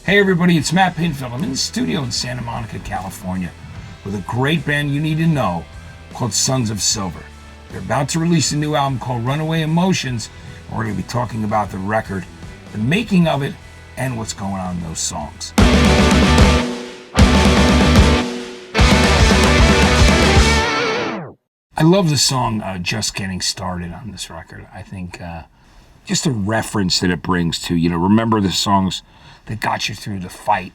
Hey everybody, it's Matt Pinfield. I'm in the studio in Santa Monica, California with a great band you need to know called Sons of Silver. They're about to release a new album called Runaway Emotions. We're going to be talking about the record, the making of it, and what's going on in those songs. I love the song Just Getting Started on this record. I think just the reference that it brings to, remember the songs that got you through the fight,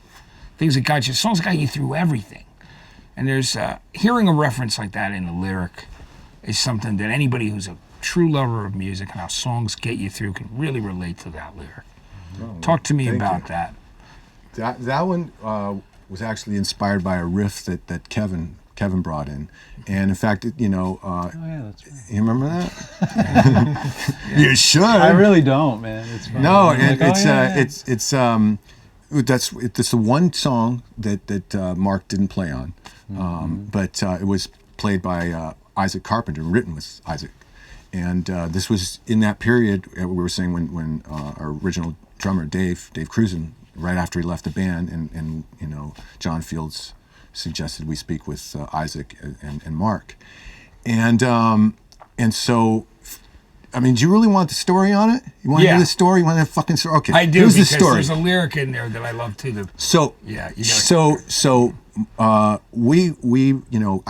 things that got you, songs that got you through everything. And there's, hearing a reference like that in the lyric is something that anybody who's a true lover of music and how songs get you through can really relate to that lyric. Oh, talk to me about that. That one was actually inspired by a riff that Kevin brought in, and in fact, oh yeah, that's right. You remember that? You should. I really don't, man. It's fun. No, it's the one song that Mark didn't play on, but it was played by Isaac Carpenter, written with Isaac, and this was in that period we were saying when our original drummer Dave Cruzen, right after he left the band, and John Fields suggested we speak with Isaac and Mark, and so, I mean, do you really want the story on it? You want to hear the story? You want that fucking story? Okay, I do. Here's because the story. There's a lyric in there that I love too. I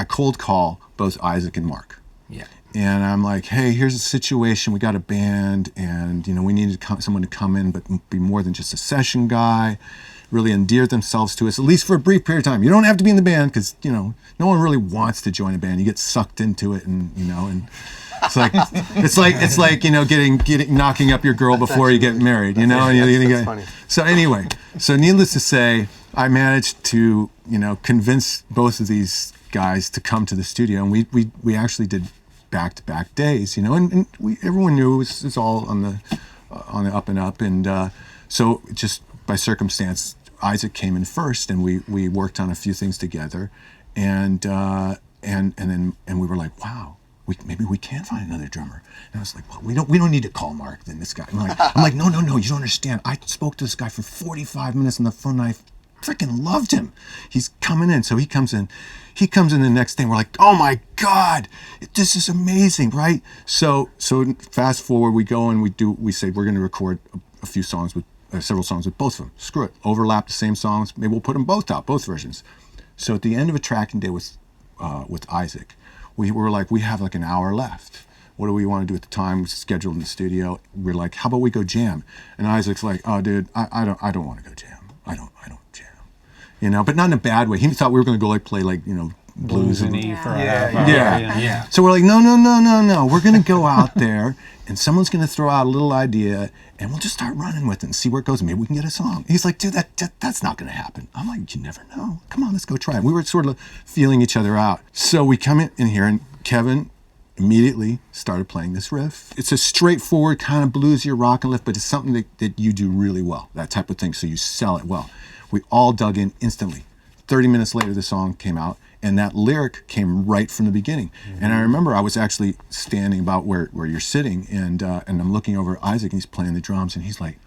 cold call both Isaac and Mark. Yeah. And I'm like, hey, here's the situation. We got a band, and we needed someone to come in, but be more than just a session guy. Really endear themselves to us, at least for a brief period of time. You don't have to be in the band because no one really wants to join a band. You get sucked into it, and it's like getting knocking up your girl before you get married. That's funny. So anyway, needless to say, I managed to convince both of these guys to come to the studio, and we actually did back-to-back days. And everyone knew it was all on the up and up, and so just by circumstance, Isaac came in first, and we worked on a few things together, and then we were like, wow, maybe we can find another drummer. And I was like, well, we don't need to call Mark then this guy. I'm like, no, you don't understand. I spoke to this guy for 45 minutes on the phone, and I freaking loved him. He's coming in, so he comes in the next day, and we're like, oh my God, this is amazing, right? So fast forward, we go and we say we're going to record a few songs with. Several songs with both of them. Screw it. Overlap the same songs. Maybe we'll put them both out, both versions. So at the end of a tracking day with Isaac, we were like, we have like an hour left. What do we want to do at the time? We scheduled in the studio. We're like, how about we go jam? And Isaac's like, oh, dude, I don't want to go jam. I don't jam. But not in a bad way. He thought we were going to go play blues and E for yeah. So we're like, no. We're going to go out there, and someone's going to throw out a little idea, and we'll just start running with it and see where it goes. Maybe we can get a song. He's like, dude, that's not going to happen. I'm like, you never know. Come on, let's go try it. We were sort of feeling each other out. So we come in here, and Kevin immediately started playing this riff. It's a straightforward kind of bluesy rock and riff, but it's something that you do really well, that type of thing, so you sell it well. We all dug in instantly. 30 minutes later, the song came out, and that lyric came right from the beginning. Mm-hmm. And I remember I was actually standing about where you're sitting, and I'm looking over at Isaac, and he's playing the drums, and he's like,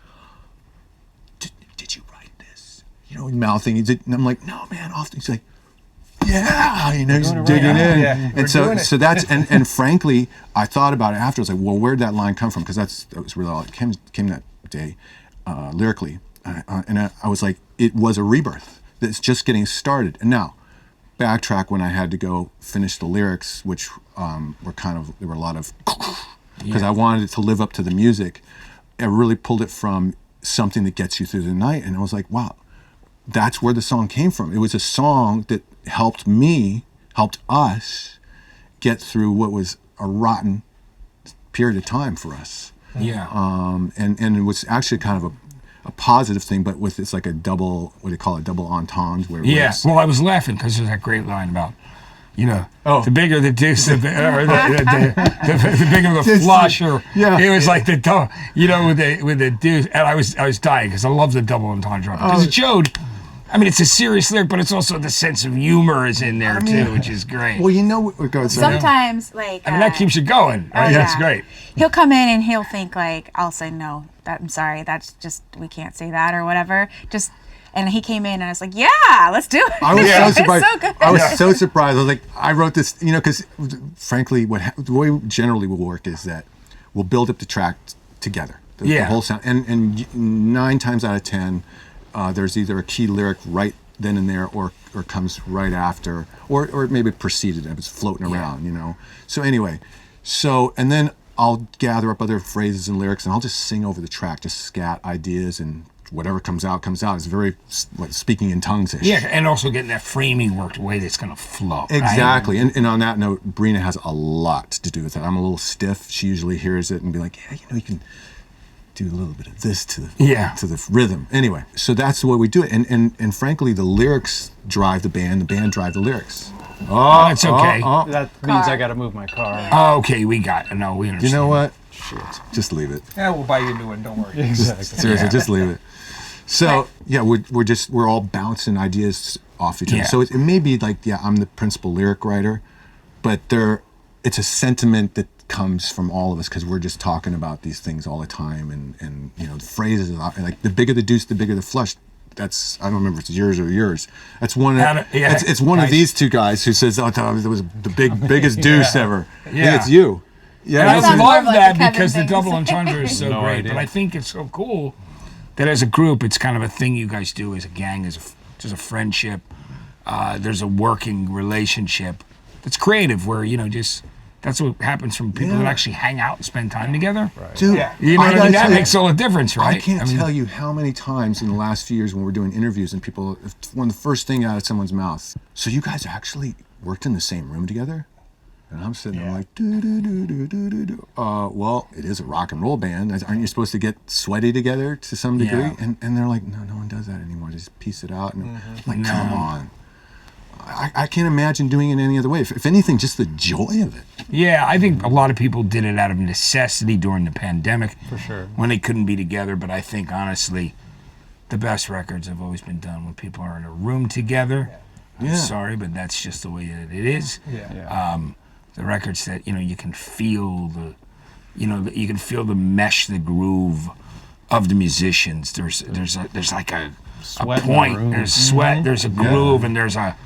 did you write this? Mouthing. And I'm like, no, man, often. He's like, yeah, he's digging in. Yeah, and so that's, and frankly, I thought about it after. I was like, well, where'd that line come from? Because that was really all it came that day, lyrically. And I was like, it was a rebirth. It's just getting started. And now, backtrack when I had to go finish the lyrics, which there were a lot of, because I wanted it to live up to the music. I really pulled it from something that gets you through the night, and I was like, wow, that's where the song came from. It was a song that helped us get through what was a rotten period of time for us. Yeah. And it was actually kind of a positive thing, but it's like a double, what do you call it, double entendre? Well, I was laughing because there's that great line about, the bigger the deuce, the bigger the flush, or it was like the with the deuce, and I was dying because I love the double entendre because it showed. I mean, it's a serious lyric, but it's also the sense of humor is in there too, which is great. Well, sometimes that keeps you going. Right? That's great. He'll come in and he'll think I'll say no. I'm sorry. That's just, we can't say that or whatever. And he came in and I was like, yeah, let's do it. I was so It's surprised. so good. I was so surprised. I was like, I wrote this, because frankly, the way we generally will work is that we'll build up the track together, the whole sound, and 9 times out of 10, there's either a key lyric right then and there, or comes right after, or maybe preceded if it's floating around, So anyway, and then I'll gather up other phrases and lyrics, and I'll just sing over the track, just scat ideas, and whatever comes out. It's very speaking in tongues-ish. Yeah, and also getting that framing worked the way that's going to flow. Exactly. Right? And on that note, Brina has a lot to do with that. I'm a little stiff. She usually hears it and be like, yeah, you can do a little bit of this to the rhythm. Anyway, so that's the way we do it. And frankly, the lyrics drive the band drive the lyrics. Oh, that's okay. That means I got to move my car. Oh, okay, we understand. You know what? Shit. Just leave it. Yeah, we'll buy you a new one. Don't worry. Exactly. Seriously, just leave it. So we're all bouncing ideas off each other. So it may be like, I'm the principal lyric writer, but it's a sentiment that comes from all of us because we're just talking about these things all the time, and the phrases like the bigger the deuce, the bigger the flush. That's, I don't remember if it's yours or yours. That's one. It's one of these two guys who says, "Oh, that was the biggest deuce ever." I think it's you. Yeah, and I sounds love more like that a Kevin because the thing to double say. entendre is so No great. idea. But I think it's so cool that as a group, it's kind of a thing you guys do as a gang, just a friendship. There's a working relationship that's creative, where that's what happens from people that actually hang out and spend time together. Right. Dude, You know what I gotta mean? That tell you, makes all the difference, right? I can't tell you how many times in the last few years when we're doing interviews and one of the first thing out of someone's mouth, so you guys actually worked in the same room together? And I'm sitting there like, do. Well, it is a rock and roll band. Aren't you supposed to get sweaty together to some degree? Yeah. And they're like, no one does that anymore. Just piece it out. And I'm like, come on. I can't imagine doing it any other way. If anything, just the joy of it. Yeah, I think a lot of people did it out of necessity during the pandemic. For sure. When they couldn't be together. But I think, honestly, the best records have always been done when people are in a room together. Yeah. I'm sorry, but that's just the way that it is. Yeah. The records that, you can feel you can feel the mesh, the groove of the musicians. There's like a Sweat in the point. room. There's sweat. There's a groove, and there's a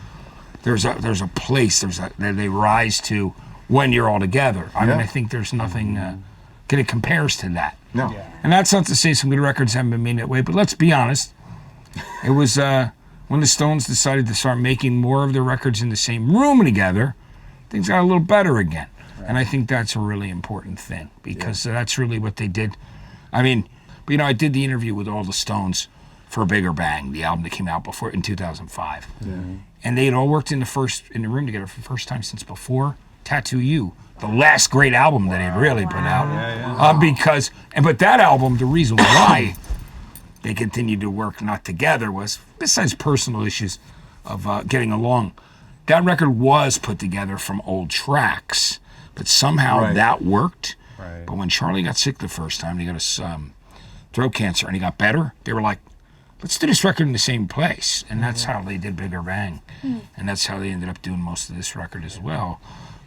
place. That they rise to when you're all together. I mean, I think there's nothing that compares to that. No. Yeah. And that's not to say some good records haven't been made that way, but let's be honest. It was when the Stones decided to start making more of their records in the same room together, things got a little better again. Right. And I think that's a really important thing because that's really what they did. I mean, but I did the interview with all the Stones for Bigger Bang, the album that came out before in 2005. Yeah. And they had all worked in the room together for the first time since before Tattoo You, the last great album that they'd really put out. But that album, the reason why they continued to work not together was, besides personal issues of getting along, that record was put together from old tracks, but somehow that worked. Right. But when Charlie got sick the first time, he got throat cancer, and he got better, they were like, let's do this record in the same place. And that's how they did Bigger Bang. And that's how they ended up doing most of this record as well.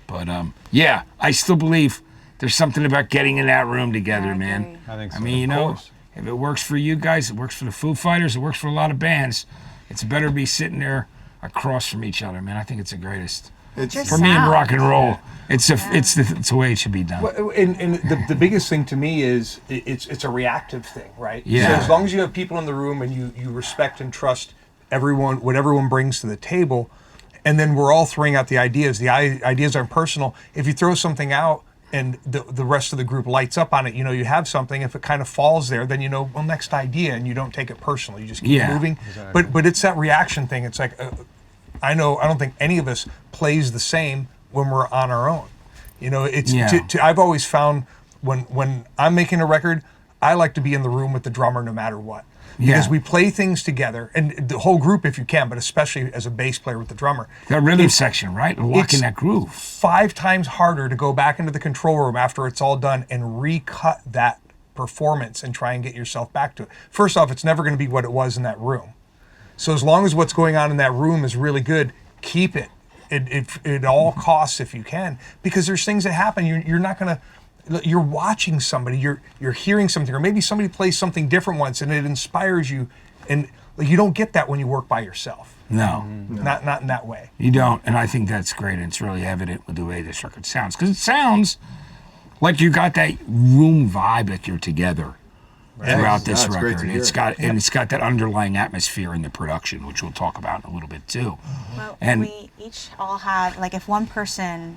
But I still believe there's something about getting in that room together, man. I think so. I mean, if it works for you guys, it works for the Foo Fighters, it works for a lot of bands. It's better to be sitting there across from each other, man. I think it's the greatest. For me in rock and roll, it's the way it should be done. Well, and the biggest thing to me is it's a reactive thing, right? Yeah. So as long as you have people in the room and you respect and trust what everyone brings to the table, and then we're all throwing out the ideas. The ideas aren't personal. If you throw something out and the rest of the group lights up on it, you have something. If it kind of falls there, then well, next idea, and you don't take it personally. You just keep moving. Exactly. But it's that reaction thing. It's like I don't think any of us plays the same when we're on our own. I've always found when I'm making a record, I like to be in the room with the drummer no matter what. Because we play things together, and the whole group if you can, but especially as a bass player with the drummer. That rhythm section, right? Locking that groove. 5 times harder to go back into the control room after it's all done and recut that performance and try and get yourself back to it. First off, it's never going to be what it was in that room. So as long as what's going on in that room is really good, keep it. At all costs if you can, because there's things that happen. You're not going to. You're watching somebody, you're hearing something, or maybe somebody plays something different once and it inspires you. And Like, you don't get that when you work by yourself. No, Not in that way. you don't. And I think that's great. And it's really evident with the way this record sounds. Because it sounds like you got that room vibe that you're together throughout this it's great record. to hear. It's got that underlying atmosphere in the production, which we'll talk about in a little bit too. Well, And- we each all have, like, if one person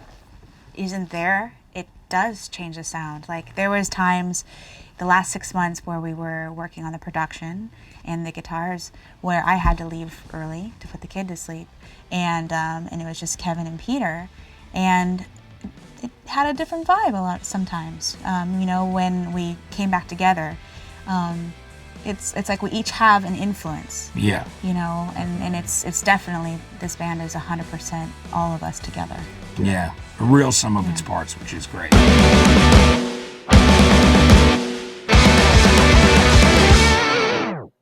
isn't there, it does change the sound. Like, there was times the last 6 months where we were working on the production and the guitars where I had to leave early to put the kid to sleep, and it was just Kevin and Peter, and it had a different vibe a lot sometimes. When we came back together, it's like we each have an influence. Yeah. And it's definitely, this band is 100% all of us together. Yeah. A real sum of its parts, which is great.